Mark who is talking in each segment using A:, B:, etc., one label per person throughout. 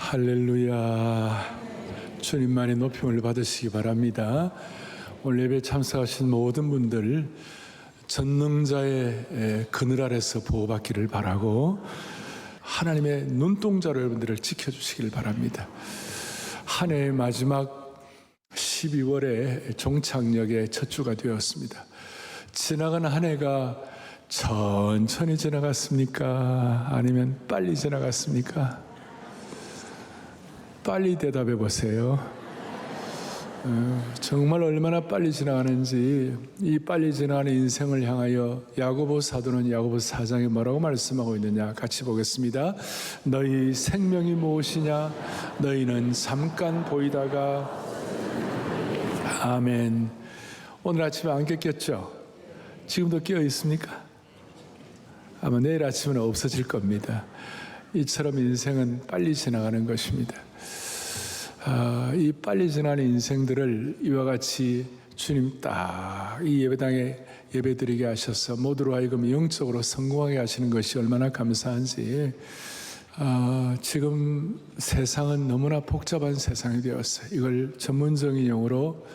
A: 할렐루야. 주님만의 높임을 받으시기 바랍니다. 오늘 예배 참석하신 모든 분들 전능자의 그늘 아래서 보호받기를 바라고 하나님의 눈동자로 여러분들을 지켜주시길 바랍니다. 한 해의 마지막 12월의 종착역의 첫 주가 되었습니다. 지나간 한 해가 천천히 지나갔습니까? 아니면 빨리 지나갔습니까? 빨리 대답해 보세요. 정말 얼마나 빨리 지나가는지, 이 빨리 지나가는 인생을 향하여 야고보 사도는 야고보 4장에 뭐라고 말씀하고 있느냐 같이 보겠습니다. 너희 생명이 무엇이냐? 너희는 잠깐 보이다가. 아멘. 오늘 아침에 안 깼겠죠? 지금도 깨어 있습니까? 아마 내일 아침은 없어질 겁니다. 이처럼 인생은 빨리 지나가는 것입니다. 이 빨리 지나는 인생들을 이와 같이 주님 딱 이 예배당에 예배드리게 하셔서 모두로 하여금 영적으로 성공하게 하시는 것이 얼마나 감사한지. 지금 세상은 너무나 복잡한 세상이 되었어요. 이걸 전문적인 용어로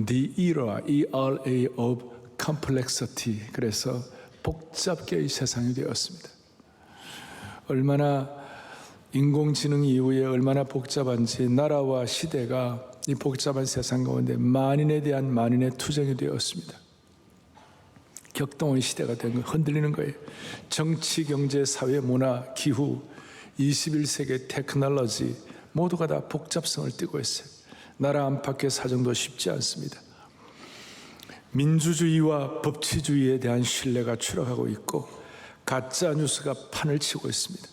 A: The era of complexity, 그래서 복잡계의 세상이 되었습니다. 얼마나 인공지능 이후에 얼마나 복잡한지, 나라와 시대가 이 복잡한 세상 가운데 만인에 대한 만인의 투쟁이 되었습니다. 격동의 시대가 된 거, 흔들리는 거예요. 정치, 경제, 사회, 문화, 기후, 21세기 테크놀로지 모두가 다 복잡성을 띠고 있어요. 나라 안팎의 사정도 쉽지 않습니다. 민주주의와 법치주의에 대한 신뢰가 추락하고 있고 가짜 뉴스가 판을 치고 있습니다.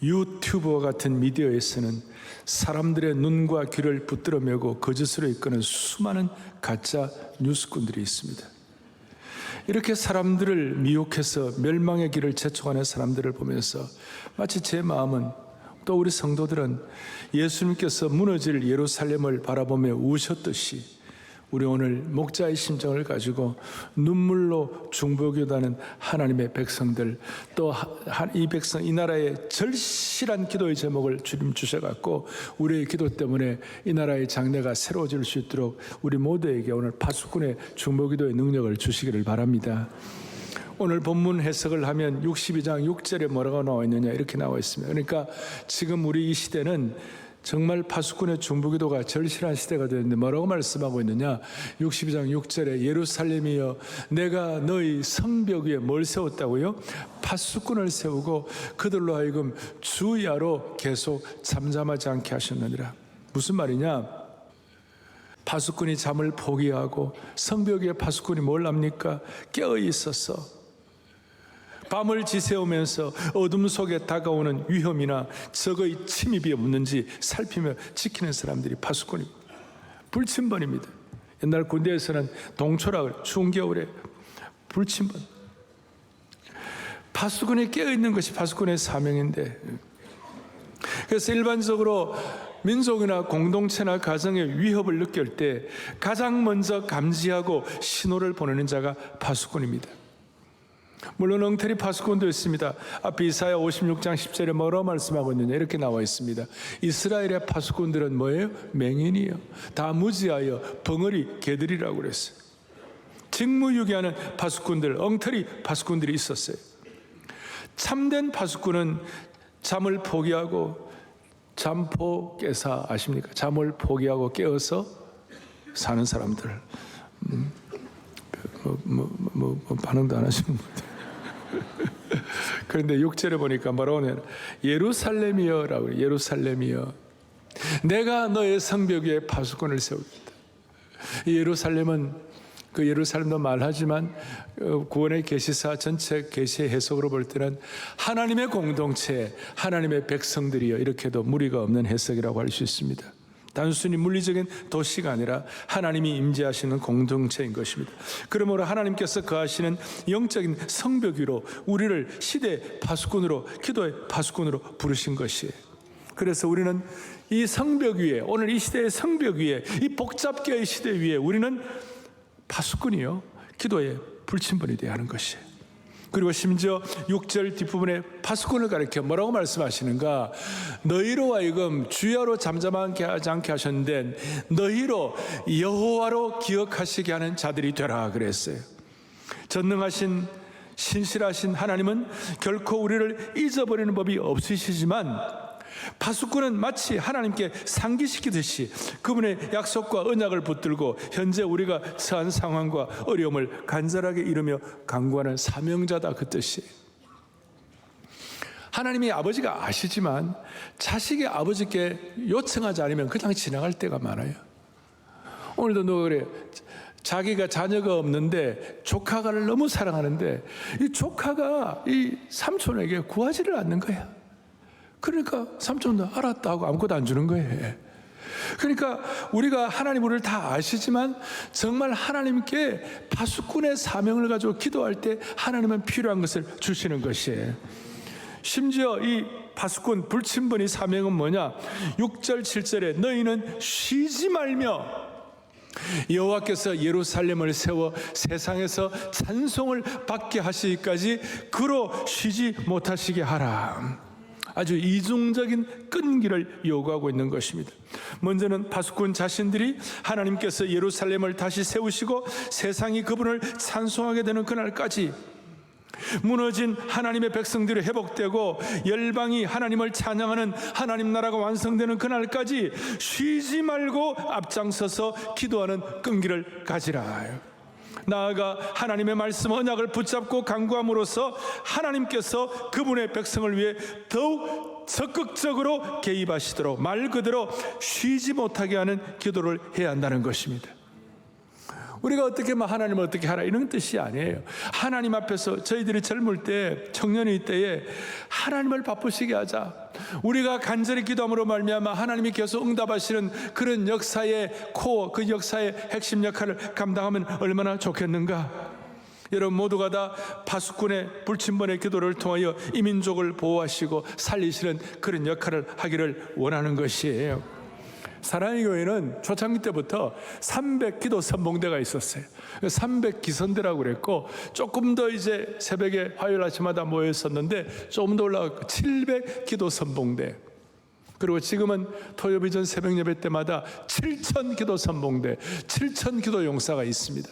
A: 유튜브와 같은 미디어에서는 사람들의 눈과 귀를 붙들어 매고 거짓으로 이끄는 수많은 가짜 뉴스꾼들이 있습니다. 이렇게 사람들을 미혹해서 멸망의 길을 재촉하는 사람들을 보면서 마치 제 마음은, 또 우리 성도들은 예수님께서 무너질 예루살렘을 바라보며 우셨듯이 우리 오늘 목자의 심정을 가지고 눈물로 중보기도하는 하나님의 백성들, 또 이 백성, 이 나라의 절실한 기도의 제목을 주님 주셔갖고 우리의 기도 때문에 이 나라의 장래가 새로워질 수 있도록 우리 모두에게 오늘 파수꾼의 중보기도의 능력을 주시기를 바랍니다. 오늘 본문 해석을 하면 62장 6절에 뭐라고 나와 있느냐 이렇게 나와 있습니다. 그러니까 지금 우리 이 시대는 정말 파수꾼의 중보기도가 절실한 시대가 되었는데 뭐라고 말씀하고 있느냐? 62장 6절에 예루살렘이여 내가 너희 성벽 위에 뭘 세웠다고요? 파수꾼을 세우고 그들로 하여금 주야로 계속 잠잠하지 않게 하셨느니라. 무슨 말이냐? 파수꾼이 잠을 포기하고 성벽 위에 파수꾼이 뭘 합니까? 깨어 있었어. 밤을 지새우면서 어둠 속에 다가오는 위험이나 적의 침입이 없는지 살피며 지키는 사람들이 파수꾼입니다. 불침번입니다. 옛날 군대에서는 동초락을 추운 겨울에 불침번. 파수꾼이 깨어있는 것이 파수꾼의 사명인데, 그래서 일반적으로 민족이나 공동체나 가정의 위협을 느낄 때 가장 먼저 감지하고 신호를 보내는 자가 파수꾼입니다. 물론 엉터리 파수꾼도 있습니다. 앞에 이사야 56장 10절에 뭐라고 말씀하고 있느냐 이렇게 나와 있습니다. 이스라엘의 파수꾼들은 뭐예요? 맹인이요, 다 무지하여 벙어리 개들이라고 그랬어요. 직무유기하는 파수꾼들, 엉터리 파수꾼들이 있었어요. 참된 파수꾼은 잠을 포기하고, 잠포 깨사 아십니까? 잠을 포기하고 깨어서 사는 사람들. 반응도 안 하시는 분들. 그런데 6절에 보니까 뭐라고 하냐? 예루살렘이여 라고 해요. 예루살렘이여 내가 너의 성벽 위에 파수꾼을 세우겠다. 이 예루살렘은 그 예루살렘도 말하지만 구원의 계시사 전체 계시의 해석으로 볼 때는 하나님의 공동체, 하나님의 백성들이여, 이렇게도 무리가 없는 해석이라고 할 수 있습니다. 단순히 물리적인 도시가 아니라 하나님이 임재하시는 공동체인 것입니다. 그러므로 하나님께서 거하시는 영적인 성벽 위로 우리를 시대의 파수꾼으로, 기도의 파수꾼으로 부르신 것이에요. 그래서 우리는 이 성벽 위에, 오늘 이 시대의 성벽 위에, 이 복잡계의 시대 위에 우리는 파수꾼이요, 기도의 불침번이 되어야 하는 것이에요. 그리고 심지어 6절 뒷부분에 파수꾼을 가리켜 뭐라고 말씀하시는가? 너희로 하여금 주야로 잠잠하게 하지 않게 하셨는데 너희로 여호와로 기억하시게 하는 자들이 되라 그랬어요. 전능하신 신실하신 하나님은 결코 우리를 잊어버리는 법이 없으시지만 파수꾼은 마치 하나님께 상기시키듯이 그분의 약속과 언약을 붙들고 현재 우리가 처한 상황과 어려움을 간절하게 이루며 간구하는 사명자다, 그 뜻이에요. 하나님이 아버지가 아시지만 자식이 아버지께 요청하지 않으면 그냥 지나갈 때가 많아요. 오늘도 누가 그래요. 자기가 자녀가 없는데 조카를 너무 사랑하는데 이 조카가 이 삼촌에게 구하지를 않는 거야. 그러니까 삼촌도 알았다 하고 아무것도 안 주는 거예요. 그러니까 우리가 하나님 우리를 다 아시지만 정말 하나님께 파수꾼의 사명을 가지고 기도할 때 하나님은 필요한 것을 주시는 것이에요. 심지어 이 파수꾼 불침번의 사명은 뭐냐? 6절 7절에 너희는 쉬지 말며 여호와께서 예루살렘을 세워 세상에서 찬송을 받게 하시기까지 그로 쉬지 못하시게 하라. 아주 이중적인 끈기를 요구하고 있는 것입니다. 먼저는 파수꾼 자신들이 하나님께서 예루살렘을 다시 세우시고 세상이 그분을 찬송하게 되는 그날까지, 무너진 하나님의 백성들이 회복되고 열방이 하나님을 찬양하는 하나님 나라가 완성되는 그날까지 쉬지 말고 앞장서서 기도하는 끈기를 가지라. 나아가 하나님의 말씀 언약을 붙잡고 간구함으로써 하나님께서 그분의 백성을 위해 더욱 적극적으로 개입하시도록 말 그대로 쉬지 못하게 하는 기도를 해야 한다는 것입니다. 우리가 어떻게 하나님을 어떻게 하라 이런 뜻이 아니에요. 하나님 앞에서 저희들이 젊을 때, 청년의 때에 하나님을 바쁘시게 하자. 우리가 간절히 기도함으로 말미암아 하나님이 계속 응답하시는 그런 역사의 코어, 그 역사의 핵심 역할을 감당하면 얼마나 좋겠는가. 여러분 모두가 다 파수꾼의 불침번의 기도를 통하여 이민족을 보호하시고 살리시는 그런 역할을 하기를 원하는 것이에요. 사랑의 교회는 초창기 때부터 300기도 선봉대가 있었어요. 300기선대라고 그랬고, 조금 더 이제 새벽에 화요일 아침마다 모여 있었는데 조금 더 올라가고 700기도 선봉대. 그리고 지금은 토요비전 새벽 예배 때마다 7,000기도 선봉대, 7,000기도 용사가 있습니다.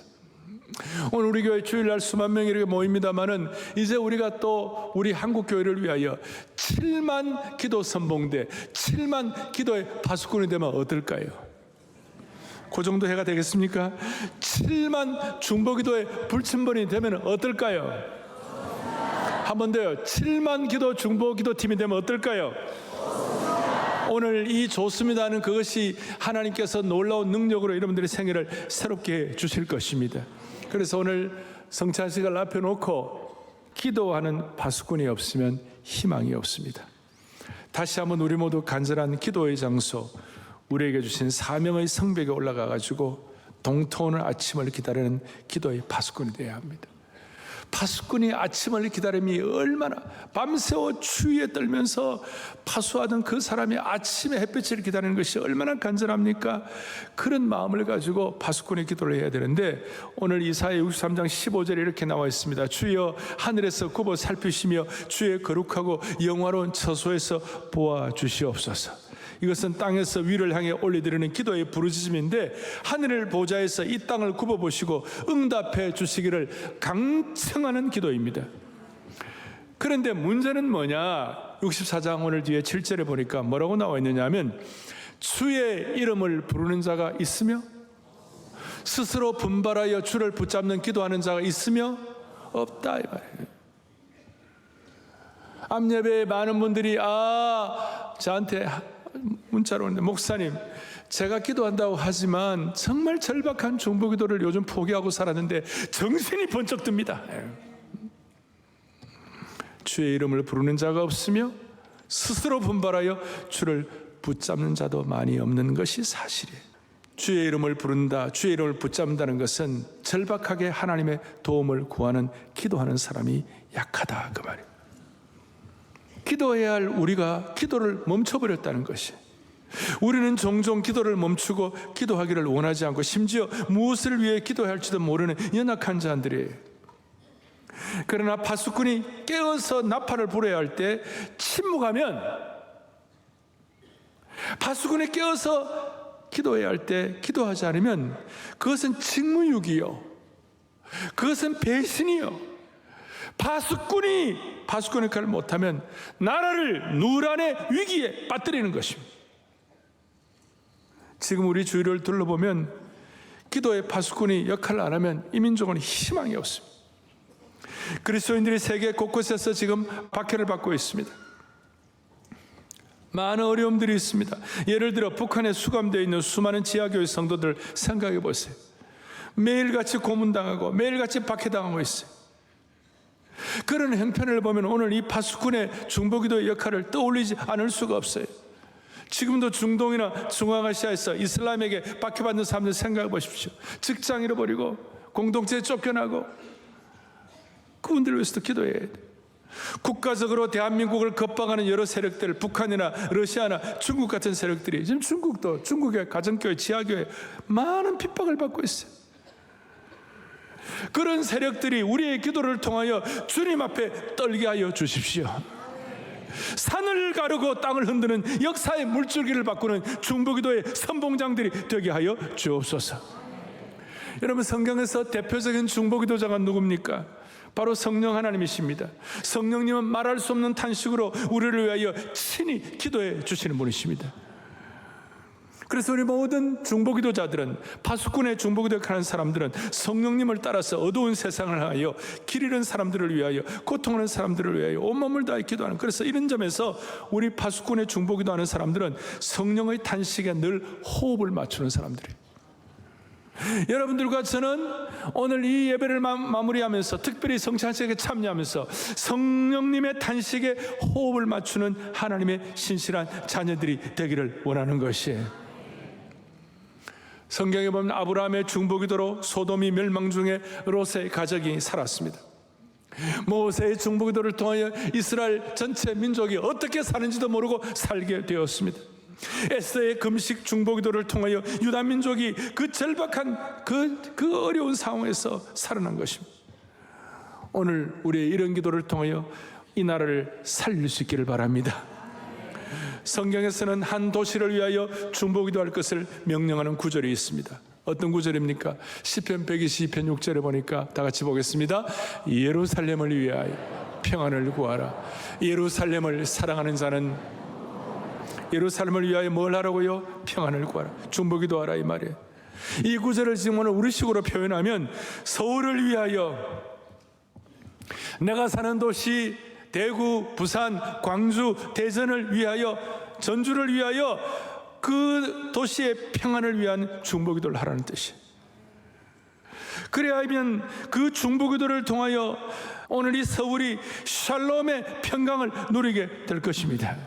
A: 오늘 우리 교회 주일날 수만 명이 이렇게 모입니다만은 이제 우리가 또 우리 한국 교회를 위하여 7만 기도 선봉대, 7만 기도의 파수꾼이 되면 어떨까요? 그 정도 해가 되겠습니까? 7만 중보기도의 불침번이 되면 어떨까요? 한 번 더요. 7만 기도 중보기도 팀이 되면 어떨까요? 오늘 이 좋습니다 하는 그것이 하나님께서 놀라운 능력으로 여러분들의 생애를 새롭게 주실 것입니다. 그래서 오늘 성찬식을 앞에 놓고 기도하는 파수꾼이 없으면 희망이 없습니다. 다시 한번 우리 모두 간절한 기도의 장소, 우리에게 주신 사명의 성벽에 올라가 가지고 동토오는 아침을 기다리는 기도의 파수꾼이 되어야 합니다. 파수꾼이 아침을 기다림이 얼마나, 밤새워 추위에 떨면서 파수하던 그 사람이 아침에 햇빛을 기다리는 것이 얼마나 간절합니까? 그런 마음을 가지고 파수꾼의 기도를 해야 되는데, 오늘 이사야 63장 15절에 이렇게 나와 있습니다. 주여 하늘에서 굽어 살피시며 주의 거룩하고 영화로운 처소에서 보아 주시옵소서. 이것은 땅에서 위를 향해 올려드리는 기도의 부르짖음인데, 하늘을 보좌에서 이 땅을 굽어보시고 응답해 주시기를 강청하는 기도입니다. 그런데 문제는 뭐냐? 64장 오늘 뒤에 7절에 보니까 뭐라고 나와 있느냐 하면, 주의 이름을 부르는 자가 있으며 스스로 분발하여 주를 붙잡는 기도하는 자가 있으며 없다 이 말이에요. 암예배에 많은 분들이 저한테 문자로 오는데, 목사님 제가 기도한다고 하지만 정말 절박한 중보기도를 요즘 포기하고 살았는데 정신이 번쩍 듭니다. 주의 이름을 부르는 자가 없으며 스스로 분발하여 주를 붙잡는 자도 많이 없는 것이 사실이에요. 주의 이름을 부른다, 주의 이름을 붙잡는다는 것은 절박하게 하나님의 도움을 구하는 기도하는 사람이 약하다 그 말이에요. 기도해야 할 우리가 기도를 멈춰버렸다는 것이, 우리는 종종 기도를 멈추고 기도하기를 원하지 않고 심지어 무엇을 위해 기도해야 할지도 모르는 연약한 자들이에요. 그러나 파수꾼이 깨어서 나팔을 불어야 할 때 침묵하면, 파수꾼이 깨어서 기도해야 할 때 기도하지 않으면 그것은 직무유기요, 그것은 배신이요. 파수꾼의 역할을 못하면 나라를 누란의 위기에 빠뜨리는 것입니다. 지금 우리 주위를 둘러보면 기도의 파수꾼이 역할을 안 하면 이 민족은 희망이 없습니다. 그리스도인들이 세계 곳곳에서 지금 박해를 받고 있습니다. 많은 어려움들이 있습니다. 예를 들어 북한에 수감되어 있는 수많은 지하교회 성도들 생각해 보세요. 매일같이 고문당하고 매일같이 박해당하고 있어요. 그런 형편을 보면 오늘 이 파수꾼의 중보기도의 역할을 떠올리지 않을 수가 없어요. 지금도 중동이나 중앙아시아에서 이슬람에게 박해받는 사람들 생각해 보십시오. 직장 잃어버리고 공동체에 쫓겨나고, 그분들을 위해서도 기도해야 돼요. 국가적으로 대한민국을 겁박하는 여러 세력들, 북한이나 러시아나 중국 같은 세력들이, 지금 중국의 가정교회, 지하교회 많은 핍박을 받고 있어요. 그런 세력들이 우리의 기도를 통하여 주님 앞에 떨게 하여 주십시오. 산을 가르고 땅을 흔드는 역사의 물줄기를 바꾸는 중보기도의 선봉장들이 되게 하여 주옵소서. 여러분, 성경에서 대표적인 중보기도자가 누굽니까? 바로 성령 하나님이십니다. 성령님은 말할 수 없는 탄식으로 우리를 위하여 친히 기도해 주시는 분이십니다. 그래서 우리 모든 중보기도자들은, 파수꾼의 중보기도를 하는 사람들은 성령님을 따라서 어두운 세상을 향하여 길 잃은 사람들을 위하여, 고통하는 사람들을 위하여 온몸을 다해 기도하는, 그래서 이런 점에서 우리 파수꾼의 중보기도하는 사람들은 성령의 탄식에 늘 호흡을 맞추는 사람들이에요. 여러분들과 저는 오늘 이 예배를 마무리하면서 특별히 성찬식에 참여하면서 성령님의 탄식에 호흡을 맞추는 하나님의 신실한 자녀들이 되기를 원하는 것이에요. 성경에 보면 아브라함의 중보기도로 소돔이 멸망 중에 롯의 가족이 살았습니다. 모세의 중보기도를 통하여 이스라엘 전체 민족이 어떻게 사는지도 모르고 살게 되었습니다. 에스더의 금식 중보기도를 통하여 유다 민족이 그 절박한 그 어려운 상황에서 살아난 것입니다. 오늘 우리의 이런 기도를 통하여 이 나라를 살릴 수 있기를 바랍니다. 성경에서는 한 도시를 위하여 중보기도할 것을 명령하는 구절이 있습니다. 어떤 구절입니까? 시편 122편 6절에 보니까 다 같이 보겠습니다. 예루살렘을 위하여 평안을 구하라. 예루살렘을 사랑하는 자는 예루살렘을 위하여 뭘 하라고요? 평안을 구하라. 중보기도하라, 이 말이에요. 이 구절을 지금 오늘 우리식으로 표현하면 서울을 위하여, 내가 사는 도시 대구, 부산, 광주, 대전을 위하여, 전주를 위하여 그 도시의 평안을 위한 중보기도를 하라는 뜻이에요. 그래야 하면 그 중보기도를 통하여 오늘 이 서울이 샬롬의 평강을 누리게 될 것입니다.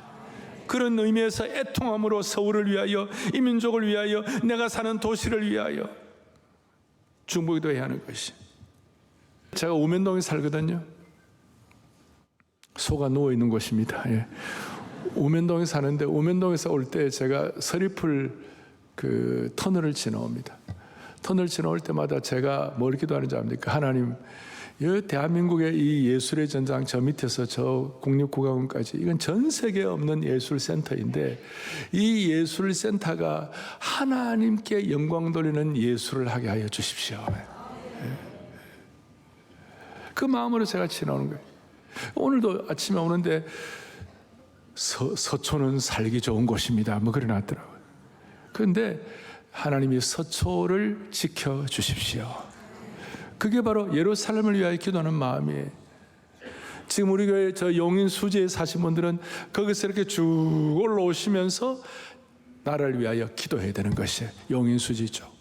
A: 그런 의미에서 애통함으로 서울을 위하여, 이 민족을 위하여, 내가 사는 도시를 위하여 중보기도해야 하는 것이. 제가 우면동에 살거든요. 소가 누워있는 곳입니다. 예. 우면동에 사는데, 우면동에서 올 때 제가 서리풀 그 터널을 지나옵니다. 터널 지나올 때마다 제가 뭘 기도하는지 압니까? 하나님, 이 대한민국의 이 예술의 전장, 저 밑에서 저 국립국악원까지, 이건 전 세계에 없는 예술센터인데, 이 예술센터가 하나님께 영광 돌리는 예술을 하게 하여 주십시오. 그 마음으로 제가 지나오는 거예요. 오늘도 아침에 오는데 서초는 살기 좋은 곳입니다, 뭐 그래 놨더라고요. 그런데 하나님이 서초를 지켜주십시오. 그게 바로 예루살렘을 위하여 기도하는 마음이에요. 지금 우리 교회 저 용인 수지에 사신 분들은 거기서 이렇게 쭉 올라오시면서 나라를 위하여 기도해야 되는 것이 용인 수지죠.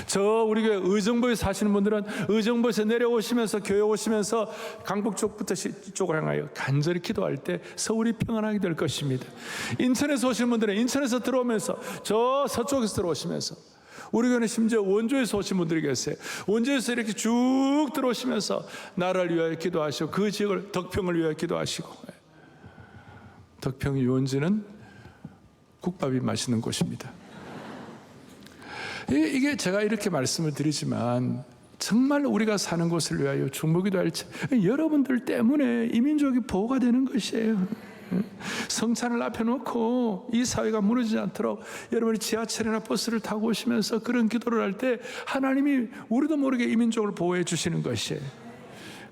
A: 저 우리 교회 의정부에 사시는 분들은 의정부에서 내려오시면서, 교회 오시면서 강북 쪽부터 쪽을 향하여 간절히 기도할 때 서울이 평안하게 될 것입니다. 인천에서 오신 분들은 인천에서 들어오면서 저 서쪽에서 들어오시면서, 우리 교회는 심지어 원주에서 오신 분들이 계세요. 원주에서 이렇게 쭉 들어오시면서 나라를 위하여 기도하시고, 그 지역을, 덕평을 위하여 기도하시고. 덕평 유원지는 국밥이 맛있는 곳입니다. 이게 제가 이렇게 말씀을 드리지만, 정말 우리가 사는 곳을 위하여 중보기도 할지, 여러분들 때문에 이 민족이 보호가 되는 것이에요. 성찬을 앞에 놓고 이 사회가 무너지지 않도록 여러분이 지하철이나 버스를 타고 오시면서 그런 기도를 할 때 하나님이 우리도 모르게 이 민족을 보호해 주시는 것이에요.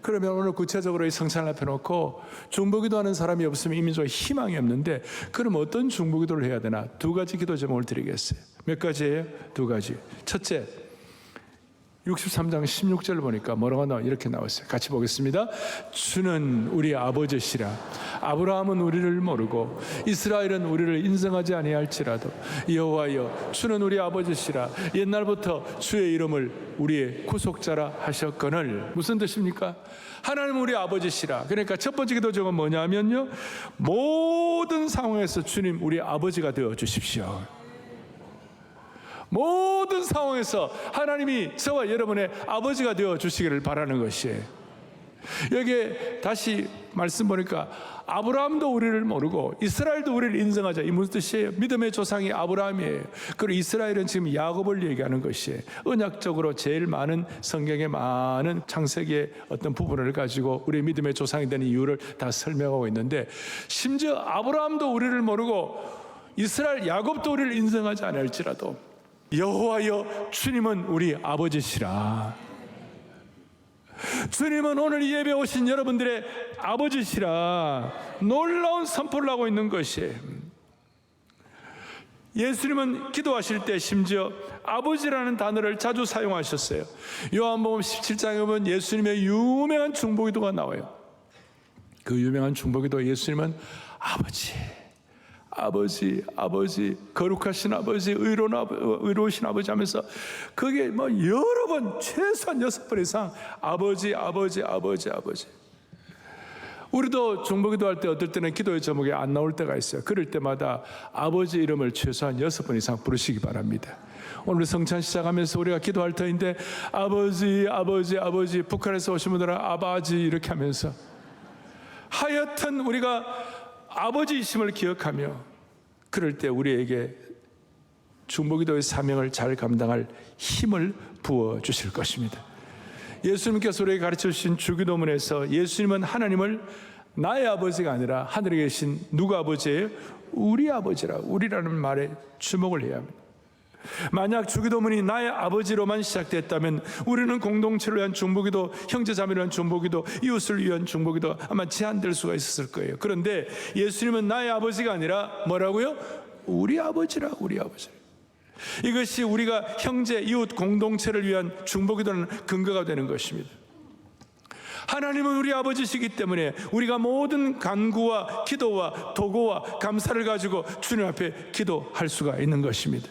A: 그러면 오늘 구체적으로 이 성찬을 앞에 놓고 중보기도 하는 사람이 없으면 이 민족에 희망이 없는데, 그럼 어떤 중보기도를 해야 되나? 두 가지 기도 제목을 드리겠어요. 몇 가지예요? 두 가지. 첫째, 63장 16절을 보니까 뭐라고 나와? 이렇게 나왔어요. 같이 보겠습니다. 주는 우리 아버지시라. 아브라함은 우리를 모르고 이스라엘은 우리를 인정하지 아니할지라도 여호와여, 주는 우리 아버지시라. 옛날부터 주의 이름을 우리의 구속자라 하셨거늘. 무슨 뜻입니까? 하나님은 우리 아버지시라. 그러니까 첫 번째 기도 제목은 뭐냐면요, 모든 상황에서 주님 우리 아버지가 되어 주십시오. 모든 상황에서 하나님이 저와 여러분의 아버지가 되어 주시기를 바라는 것이에요. 여기에 다시 말씀 보니까 아브라함도 우리를 모르고 이스라엘도 우리를 인정하자. 이 무슨 뜻이에요? 믿음의 조상이 아브라함이에요. 그리고 이스라엘은 지금 야곱을 얘기하는 것이에요. 언약적으로 제일 많은, 성경의 많은 창세기의 어떤 부분을 가지고 우리 믿음의 조상이 되는 이유를 다 설명하고 있는데, 심지어 아브라함도 우리를 모르고 이스라엘 야곱도 우리를 인정하지 않을지라도 여호와여, 주님은 우리 아버지시라. 주님은 오늘 이 예배에 오신 여러분들의 아버지시라. 놀라운 선포를 하고 있는 것이에요. 예수님은 기도하실 때 심지어 아버지라는 단어를 자주 사용하셨어요. 요한복음 17장에 보면 예수님의 유명한 중보기도가 나와요. 그 유명한 중보기도 예수님은 아버지, 아버지, 아버지, 거룩하신 아버지, 의로우신 아버지 하면서 그게 뭐 여러 번, 최소한 6번 이상 아버지, 아버지, 아버지, 아버지. 우리도 중보기도 할 때 어떨 때는 기도의 제목이 안 나올 때가 있어요. 그럴 때마다 아버지 이름을 최소한 6번 이상 부르시기 바랍니다. 오늘 성찬 시작하면서 우리가 기도할 터인데 아버지, 아버지, 아버지, 북한에서 오신 분들은 아바지 이렇게 하면서 하여튼 우리가 아버지이심을 기억하며, 그럴 때 우리에게 중보기도의 사명을 잘 감당할 힘을 부어주실 것입니다. 예수님께서 우리에게 가르쳐 주신 주기도문에서 예수님은 하나님을 나의 아버지가 아니라 하늘에 계신 누구 아버지예요? 우리 아버지라. 우리라는 말에 주목을 해야 합니다. 만약 주기도문이 나의 아버지로만 시작됐다면 우리는 공동체를 위한 중보기도, 형제자매를 위한 중보기도, 이웃을 위한 중보기도 아마 제한될 수가 있었을 거예요. 그런데 예수님은 나의 아버지가 아니라 뭐라고요? 우리 아버지라. 우리 아버지. 이것이 우리가 형제, 이웃, 공동체를 위한 중보기도는 근거가 되는 것입니다. 하나님은 우리 아버지시기 때문에 우리가 모든 간구와 기도와 도구와 감사를 가지고 주님 앞에 기도할 수가 있는 것입니다.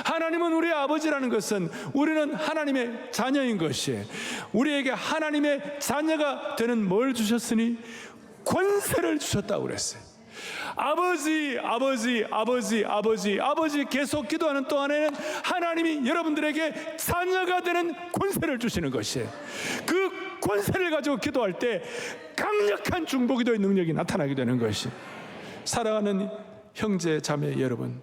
A: 하나님은 우리 아버지라는 것은 우리는 하나님의 자녀인 것이에요. 우리에게 하나님의 자녀가 되는 뭘 주셨으니? 권세를 주셨다고 그랬어요. 아버지, 아버지, 아버지, 아버지, 아버지 계속 기도하는 동안에는 하나님이 여러분들에게 자녀가 되는 권세를 주시는 것이에요. 그 권세를 가지고 기도할 때 강력한 중보기도의 능력이 나타나게 되는 것이에요. 사랑하는 형제, 자매 여러분,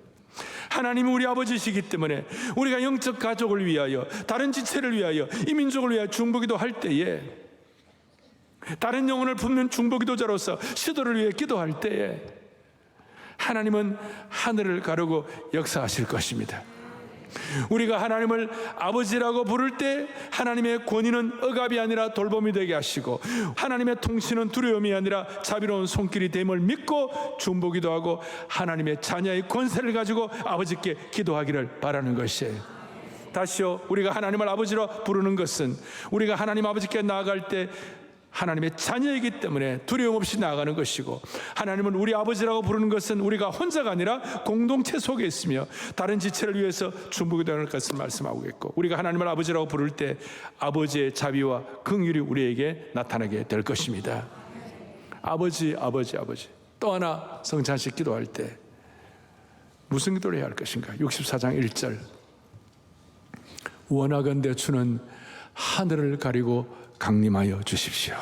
A: 하나님은 우리 아버지시기 때문에 우리가 영적 가족을 위하여, 다른 지체를 위하여, 이 민족을 위하여 중보기도 할 때에, 다른 영혼을 품는 중보기도자로서 시도를 위해 기도할 때에 하나님은 하늘을 가르고 역사하실 것입니다. 우리가 하나님을 아버지라고 부를 때 하나님의 권위는 억압이 아니라 돌봄이 되게 하시고, 하나님의 통치는 두려움이 아니라 자비로운 손길이 됨을 믿고 중보기도 하고 하나님의 자녀의 권세를 가지고 아버지께 기도하기를 바라는 것이에요. 다시요, 우리가 하나님을 아버지로 부르는 것은 우리가 하나님 아버지께 나아갈 때 하나님의 자녀이기 때문에 두려움 없이 나아가는 것이고, 하나님은 우리 아버지라고 부르는 것은 우리가 혼자가 아니라 공동체 속에 있으며 다른 지체를 위해서 중보기도하는 것을 말씀하고 있고, 우리가 하나님을 아버지라고 부를 때 아버지의 자비와 긍휼이 우리에게 나타나게 될 것입니다. 아버지, 아버지, 아버지. 또 하나, 성찬식 기도할 때 무슨 기도를 해야 할 것인가? 64장 1절, 원하건대 주는 하늘을 가리고 강림하여 주십시오.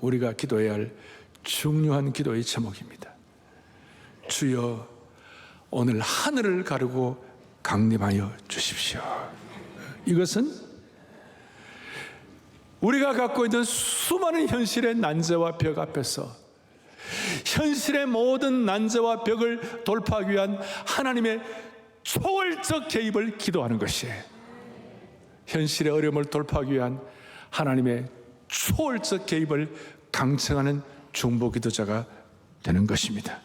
A: 우리가 기도해야 할 중요한 기도의 제목입니다. 주여, 오늘 하늘을 가르고 강림하여 주십시오. 이것은 우리가 갖고 있는 수많은 현실의 난제와 벽 앞에서 현실의 모든 난제와 벽을 돌파하기 위한 하나님의 초월적 개입을 기도하는 것이에요. 현실의 어려움을 돌파하기 위한 하나님의 초월적 개입을 강청하는 중보기도자가 되는 것입니다.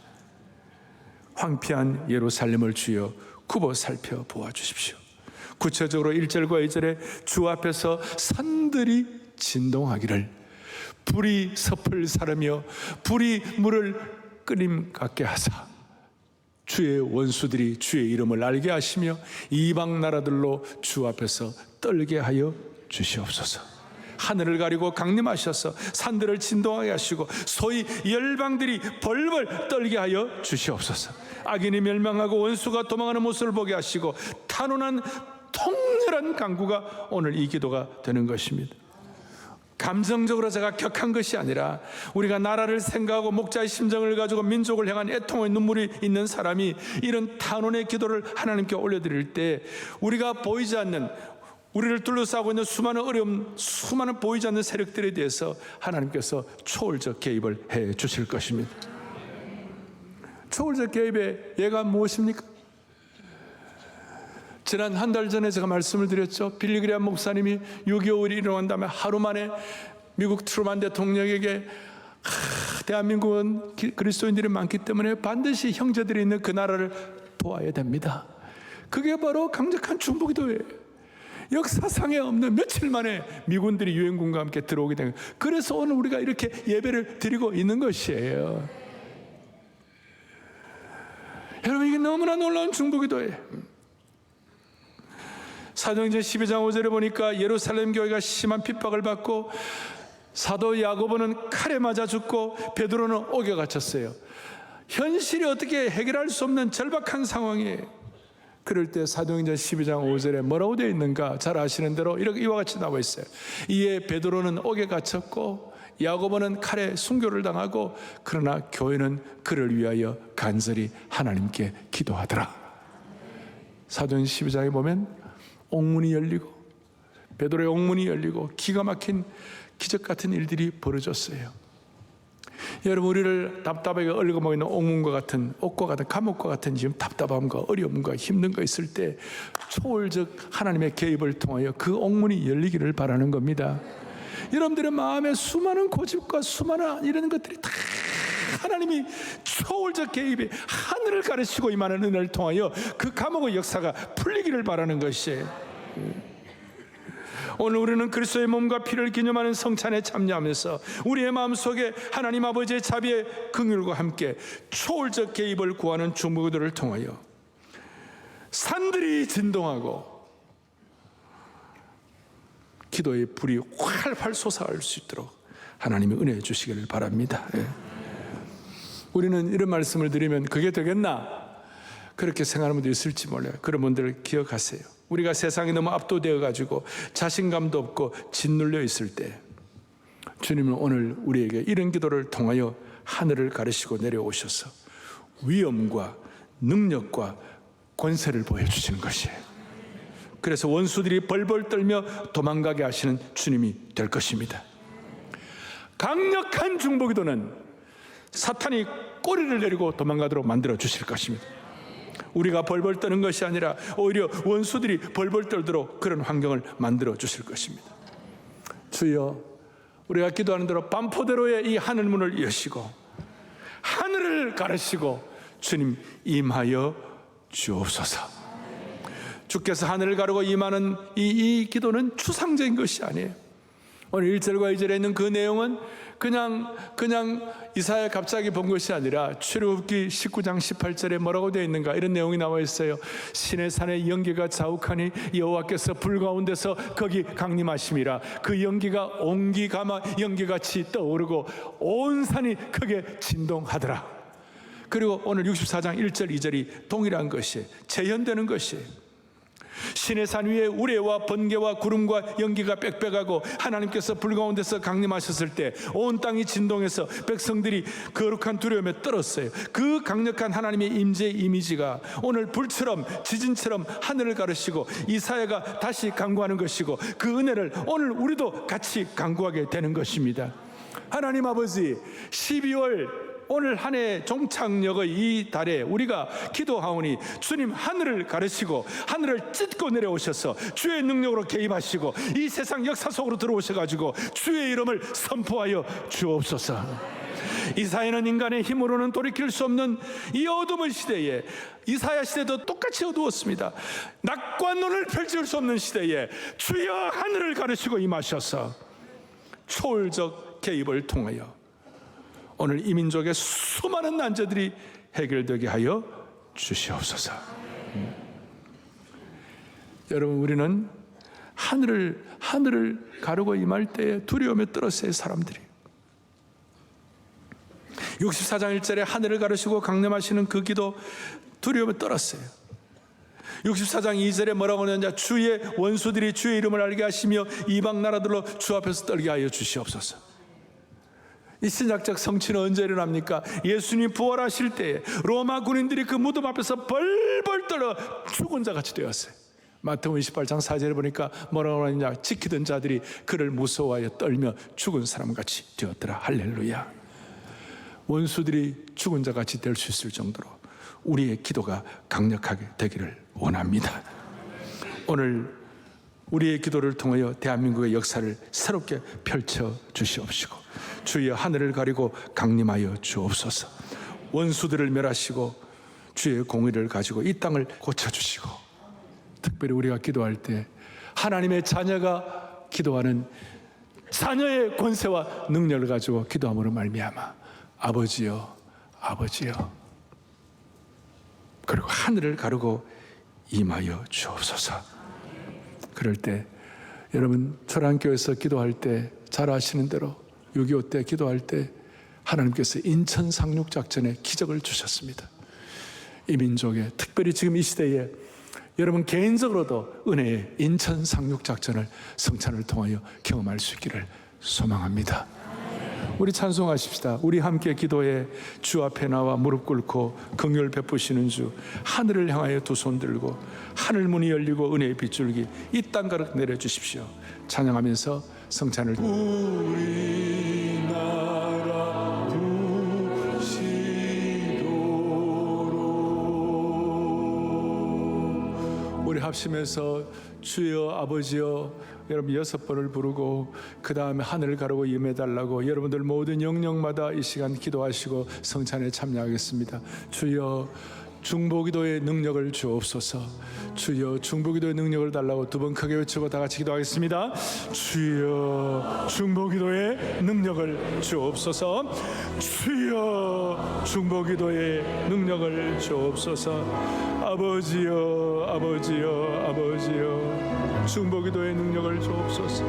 A: 황폐한 예루살렘을 주여 굽어 살펴보아 주십시오. 구체적으로 1절과 2절에 주 앞에서 산들이 진동하기를, 불이 섭을 사르며 불이 물을 끓임 같게 하사 주의 원수들이 주의 이름을 알게 하시며 이방 나라들로 주 앞에서 떨게 하여 주시옵소서. 하늘을 가리고 강림하셔서 산들을 진동하게 하시고 소위 열방들이 벌벌 떨게 하여 주시옵소서. 악인이 멸망하고 원수가 도망하는 모습을 보게 하시고 탄원한 통렬한 강구가 오늘 이 기도가 되는 것입니다. 감정적으로 제가 격한 것이 아니라 우리가 나라를 생각하고 목자의 심정을 가지고 민족을 향한 애통의 눈물이 있는 사람이 이런 탄원의 기도를 하나님께 올려드릴 때 우리가 보이지 않는, 우리를 둘러싸고 있는 수많은 어려움, 수많은 보이지 않는 세력들에 대해서 하나님께서 초월적 개입을 해 주실 것입니다. 초월적 개입의 예가 무엇입니까? 지난 한 달 전에 제가 말씀을 드렸죠. 빌리그레암 목사님이 6.25일 일어난 다음에 하루 만에 미국 트루만 대통령에게 대한민국은 그리스도인들이 많기 때문에 반드시 형제들이 있는 그 나라를 도와야 됩니다. 그게 바로 강력한 중보기도예요. 역사상에 없는 며칠 만에 미군들이 유엔군과 함께 들어오게 된 거예요. 그래서 오늘 우리가 이렇게 예배를 드리고 있는 것이에요. 여러분, 이게 너무나 놀라운 중보기도예요. 사도행전 12장 5절에 보니까 예루살렘 교회가 심한 핍박을 받고 사도 야고보는 칼에 맞아 죽고 베드로는 옥에 갇혔어요. 현실이 어떻게 해결할 수 없는 절박한 상황이에요. 그럴 때 사도행전 12장 5절에 뭐라고 되어 있는가 잘 아시는 대로 이와 같이 나와 있어요. 이에 베드로는 옥에 갇혔고 야고보는 칼에 순교를 당하고 그러나 교회는 그를 위하여 간절히 하나님께 기도하더라. 사도행전 12장에 보면 옥문이 열리고 베드로의 옥문이 열리고 기가 막힌 기적 같은 일들이 벌어졌어요. 여러분, 우리를 답답하게 얽어먹고 있는 옥문과 같은, 옥과 같은, 감옥과 같은 지금 답답함과 어려움과 힘든 거 있을 때 초월적 하나님의 개입을 통하여 그 옥문이 열리기를 바라는 겁니다. 여러분들의 마음에 수많은 고집과 수많은 이런 것들이 다 하나님이 초월적 개입에 하늘을 가르치고 임하는 은혜를 통하여 그 감옥의 역사가 풀리기를 바라는 것이에요. 오늘 우리는 그리스도의 몸과 피를 기념하는 성찬에 참여하면서 우리의 마음속에 하나님 아버지의 자비의 긍휼과 함께 초월적 개입을 구하는 중보기도를 통하여 산들이 진동하고 기도의 불이 활활 솟아올 수 있도록 하나님이 은혜해 주시기를 바랍니다. 우리는 이런 말씀을 드리면 그게 되겠나? 그렇게 생각하는 분도 있을지 몰라요. 그런 분들을 기억하세요. 우리가 세상에 너무 압도되어 가지고 자신감도 없고 짓눌려 있을 때 주님은 오늘 우리에게 이런 기도를 통하여 하늘을 가르시고 내려오셔서 위엄과 능력과 권세를 보여주시는 것이에요. 그래서 원수들이 벌벌 떨며 도망가게 하시는 주님이 될 것입니다. 강력한 중보기도는 사탄이 꼬리를 내리고 도망가도록 만들어 주실 것입니다. 우리가 벌벌 떠는 것이 아니라 오히려 원수들이 벌벌 떨도록 그런 환경을 만들어 주실 것입니다. 주여, 우리가 기도하는 대로 반포대로의 이 하늘문을 여시고 하늘을 가르시고 주님 임하여 주옵소서. 주께서 하늘을 가르고 임하는 이 기도는 추상적인 것이 아니에요. 오늘 1절과 2절에 있는 그 내용은 그냥 이사야 갑자기 본 것이 아니라 출애굽기 19장 18절에 뭐라고 되어 있는가, 이런 내용이 나와 있어요. 신의 산에 연기가 자욱하니 여호와께서 불 가운데서 거기 강림하심이라. 그 연기가 옹기 가마 연기같이 떠오르고 온 산이 크게 진동하더라. 그리고 오늘 64장 1절 2절이 동일한 것이에요. 재현되는 것이에요. 시내산 위에 우레와 번개와 구름과 연기가 빽빽하고 하나님께서 불 가운데서 강림하셨을 때 온 땅이 진동해서 백성들이 거룩한 두려움에 떨었어요. 그 강력한 하나님의 임재의 이미지가 오늘 불처럼 지진처럼 하늘을 가르시고 이사야가 다시 간구하는 것이고, 그 은혜를 오늘 우리도 같이 간구하게 되는 것입니다. 하나님 아버지, 12월 오늘 한 해 종착역의 이 달에 우리가 기도하오니 주님 하늘을 가르시고 하늘을 찢고 내려오셔서 주의 능력으로 개입하시고 이 세상 역사 속으로 들어오셔가지고 주의 이름을 선포하여 주옵소서. 이사야는 인간의 힘으로는 돌이킬 수 없는 이 어둠의 시대에, 이사야 시대도 똑같이 어두웠습니다. 낮과 눈을 펼칠 수 없는 시대에 주여 하늘을 가르시고 임하셔서 초월적 개입을 통하여 오늘 이 민족의 수많은 난제들이 해결되게 하여 주시옵소서. 여러분, 우리는 하늘을 가르고 임할 때에 두려움에 떨었어요. 사람들이 64장 1절에 하늘을 가르시고 강림하시는 그 기도 두려움에 떨었어요. 64장 2절에 뭐라고 하느냐, 주의 원수들이 주의 이름을 알게 하시며 이방 나라들로 주 앞에서 떨게 하여 주시옵소서. 이 신약적 성취는 언제 일어납니까? 예수님 부활하실 때에 로마 군인들이 그 무덤 앞에서 벌벌 떨어 죽은 자같이 되었어요. 마태복음 28장 4절에 보니까 뭐라고 하느냐, 지키던 자들이 그를 무서워하여 떨며 죽은 사람같이 되었더라. 할렐루야. 원수들이 죽은 자같이 될 수 있을 정도로 우리의 기도가 강력하게 되기를 원합니다. 오늘 우리의 기도를 통하여 대한민국의 역사를 새롭게 펼쳐 주시옵시고 주의 하늘을 가리고 강림하여 주옵소서. 원수들을 멸하시고 주의 공의를 가지고 이 땅을 고쳐주시고, 특별히 우리가 기도할 때 하나님의 자녀가 기도하는 자녀의 권세와 능력을 가지고 기도함으로 말미암아 아버지여, 아버지여, 그리고 하늘을 가르고 임하여 주옵소서. 그럴 때 여러분, 초랑교회에서 기도할 때 잘 아시는 대로 6.25 때 기도할 때 하나님께서 인천 상륙작전에 기적을 주셨습니다. 이 민족에, 특별히 지금 이 시대에 여러분 개인적으로도 은혜의 인천 상륙작전을 성찬을 통하여 경험할 수 있기를 소망합니다. 우리 찬송하십시다. 우리 함께 기도해 주 앞에 나와 무릎 꿇고 긍휼 베푸시는 주, 하늘을 향하여 두 손 들고 하늘 문이 열리고 은혜의 빗줄기 이 땅 가득 내려주십시오. 찬양하면서 성찬을 우리나라 부시도록, 우리 합심해서 주여 아버지여 여러분 6번을 부르고 그 다음에 하늘을 가르고 임해달라고 여러분들 모든 영역마다 이 시간 기도하시고 성찬에 참여하겠습니다. 주여 중보기도의 능력을 주옵소서. 주여 중보기도의 능력을 달라고 두 번 크게 외치고 다 같이 기도하겠습니다. 주여 중보기도의 능력을 주옵소서. 주여 중보기도의 능력을 주옵소서. 아버지여, 아버지여, 아버지여, 중보기도의 능력을 주옵소서.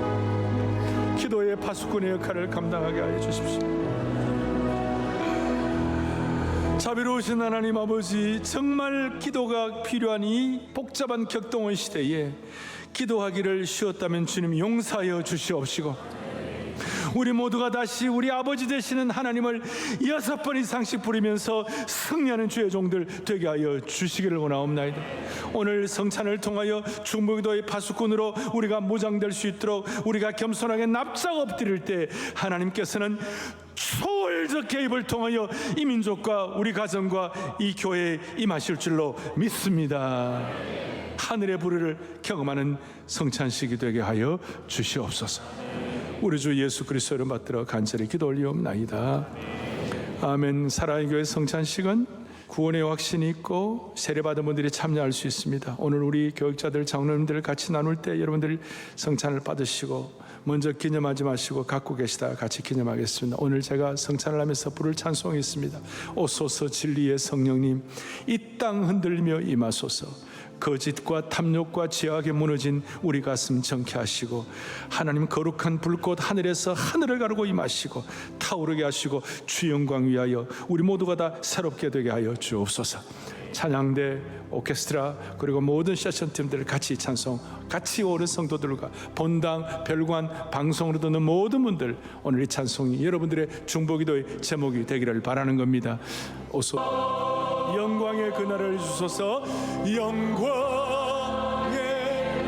A: 기도의 파수꾼의 역할을 감당하게 하여 주십시오. 자비로우신 하나님 아버지, 정말 기도가 필요한 이 복잡한 격동의 시대에 기도하기를 쉬웠다면 주님 용서하여 주시옵시고, 우리 모두가 다시 우리 아버지 되시는 하나님을 6번 이상씩 부르면서 승리하는 주의 종들 되게 하여 주시기를 원하옵나이다. 오늘 성찬을 통하여 중보기도의 파수꾼으로 우리가 무장될 수 있도록 우리가 겸손하게 납작 엎드릴 때 하나님께서는 초월적 개입을 통하여 이 민족과 우리 가정과 이 교회에 임하실 줄로 믿습니다. 하늘의 불을 경험하는 성찬식이 되게 하여 주시옵소서. 우리 주 예수 그리스도 이름 받들어 간절히 기도 올리옵나이다. 아멘. 사랑의 교회 성찬식은 구원의 확신이 있고 세례받은 분들이 참여할 수 있습니다. 오늘 우리 교육자들, 장로님들 같이 나눌 때 여러분들 성찬을 받으시고 먼저 기념하지 마시고 갖고 계시다가 같이 기념하겠습니다. 오늘 제가 성찬을 하면서 부를 찬송이 있습니다. 오소서 진리의 성령님, 이 땅 흔들리며 임하소서. 거짓과 탐욕과 죄악에 무너진 우리 가슴 정케 하시고 하나님 거룩한 불꽃 하늘에서 하늘을 가르고 임하시고 타오르게 하시고 주 영광 위하여 우리 모두가 다 새롭게 되게 하여 주옵소서. 찬양대, 오케스트라, 그리고 모든 세션 팀들 같이 찬송, 같이 오는 성도들과 본당, 별관, 방송으로 듣는 모든 분들, 오늘 이 찬송이 여러분들의 중보기도의 제목이 되기를 바라는 겁니다. 어서 영광의 그날을 주소서. 영광의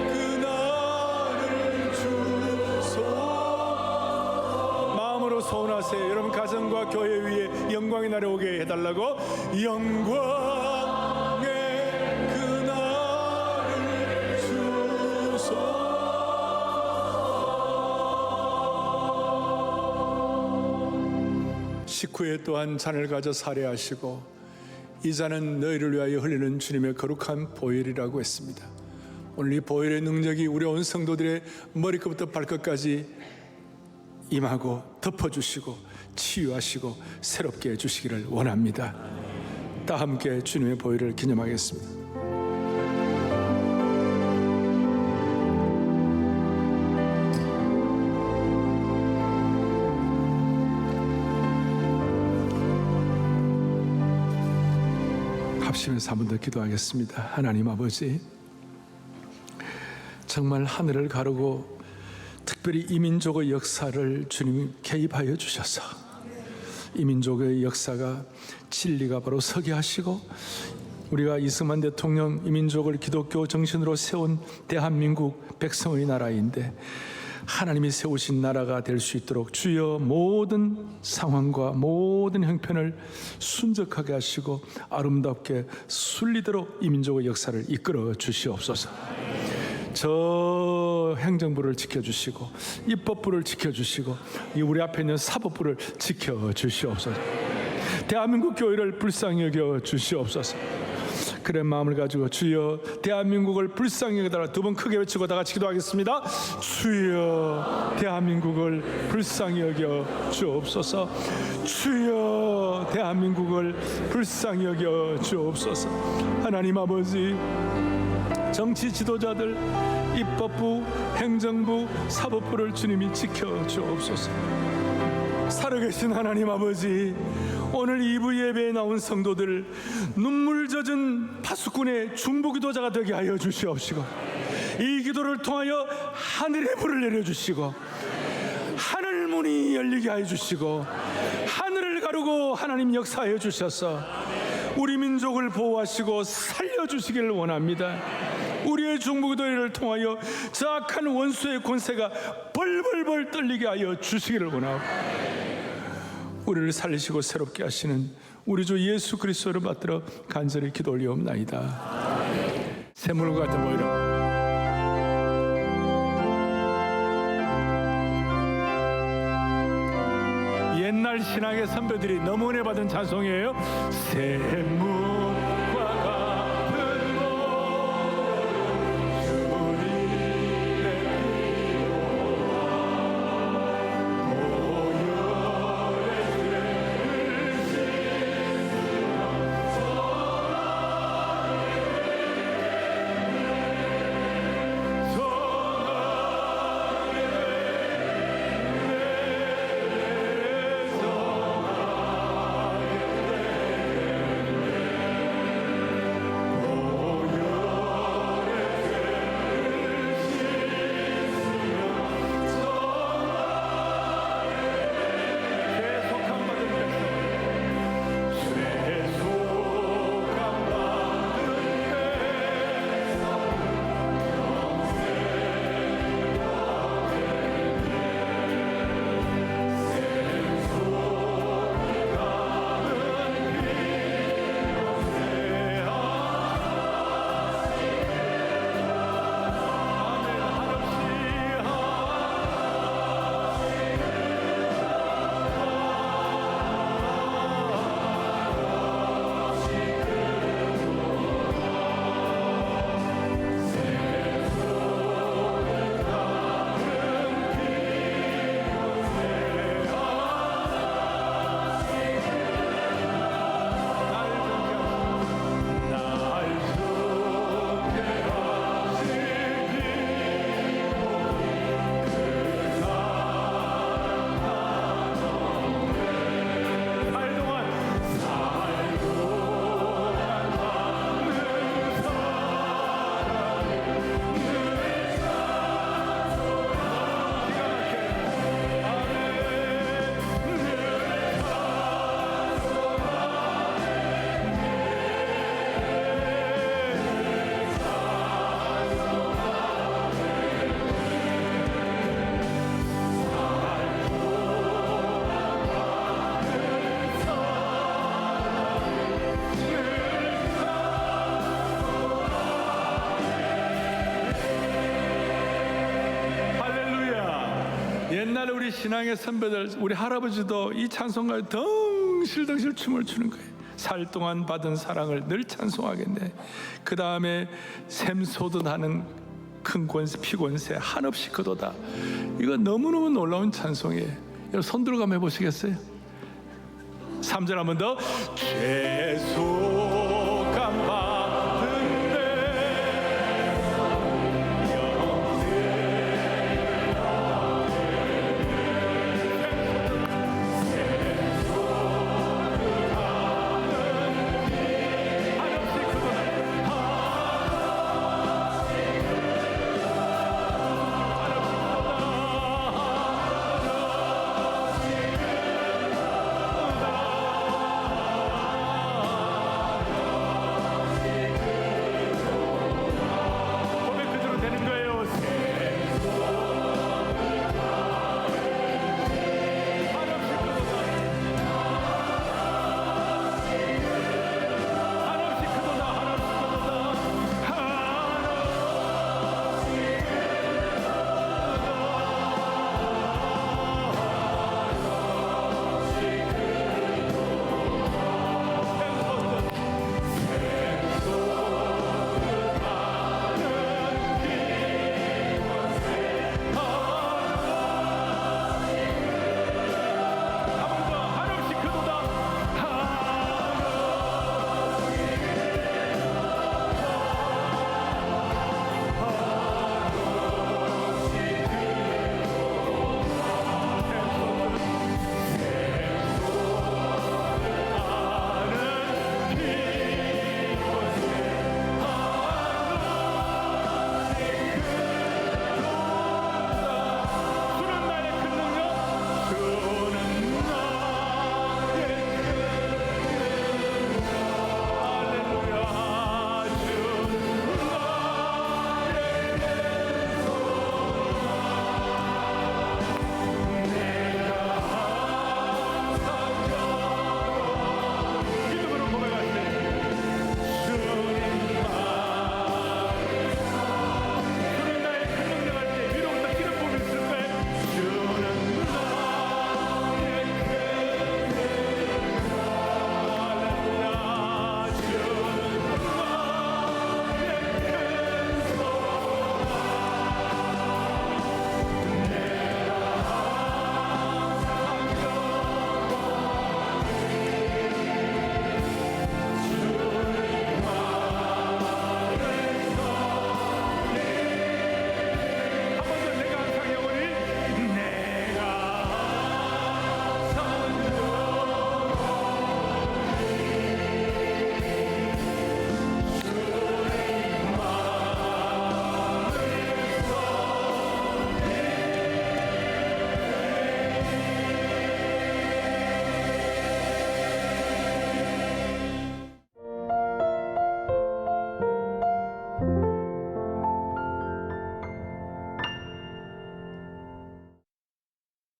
A: 그날을 주소서. 마음으로 소원하세요. 여러분 가정과 교회 위에 영광의 날이 오게 해달라고. 영광의 그날을 주소서. 식후에 또한 잔을 가져 살해하시고 이 잔은 너희를 위하여 흘리는 주님의 거룩한 보혈이라고 했습니다. 오늘 이 보혈의 능력이 우리 온 성도들의 머리끝부터 발끝까지 임하고 덮어주시고 치유하시고 새롭게 해주시기를 원합니다. 다 함께 주님의 보혈을 기념하겠습니다. 합심해서 한 번 더 기도하겠습니다. 하나님 아버지, 정말 하늘을 가르고 특별히 이 민족의 역사를 주님이 개입하여 주셔서 이 민족의 역사가 진리가 바로 서게 하시고 우리가 이승만 대통령 이 민족을 기독교 정신으로 세운 대한민국 백성의 나라인데 하나님이 세우신 나라가 될 수 있도록 주여 모든 상황과 모든 형편을 순적하게 하시고 아름답게 순리대로 이 민족의 역사를 이끌어 주시옵소서. 저 행정부를 지켜주시고 입법부를 지켜주시고 이 우리 앞에 있는 사법부를 지켜주시옵소서. 대한민국 교회를 불쌍히 여겨 주시옵소서. 그런 마음을 가지고 주여 대한민국을 불쌍히 여겨달라 두 번 크게 외치고 다 같이 기도하겠습니다. 주여 대한민국을 불쌍히 여겨 주옵소서. 주여 대한민국을 불쌍히 여겨 주옵소서. 하나님 아버지, 정치 지도자들, 입법부, 행정부, 사법부를 주님이 지켜 주옵소서. 살아계신 하나님 아버지, 오늘 2부 예배에 나온 성도들 눈물 젖은 파수꾼의 중보기도자가 되게 하여 주시옵시고 이 기도를 통하여 하늘의 불을 내려주시고 하늘 문이 열리게 하여 주시고 하늘을 가르고 하나님 역사하여 주셔서 우리 민족을 보호하시고 살려주시기를 원합니다. 우리의 중보기도를 통하여 저 악한 원수의 권세가 벌벌벌 떨리게 하여 주시기를 원하고 우리를 살리시고 새롭게 하시는 우리 주 예수 그리스도를 받들어 간절히 기도 올리옵나이다. 샘물과 같은 보혈아, 옛날 신앙의 선배들이 너무 은혜 받은 찬송이에요. 샘물과 같은 옛날에 우리 신앙의 선배들, 우리 할아버지도 이 찬송가에 덩실덩실 춤을 추는 거예요. 살 동안 받은 사랑을 늘 찬송하겠네. 그 다음에 샘솟듯하는 큰 권세, 피권세 한없이 그도다. 이거 너무너무 놀라운 찬송이에요. 여러분 손 들어 가면 해보시겠어요? 3절 한 번 더. 죄송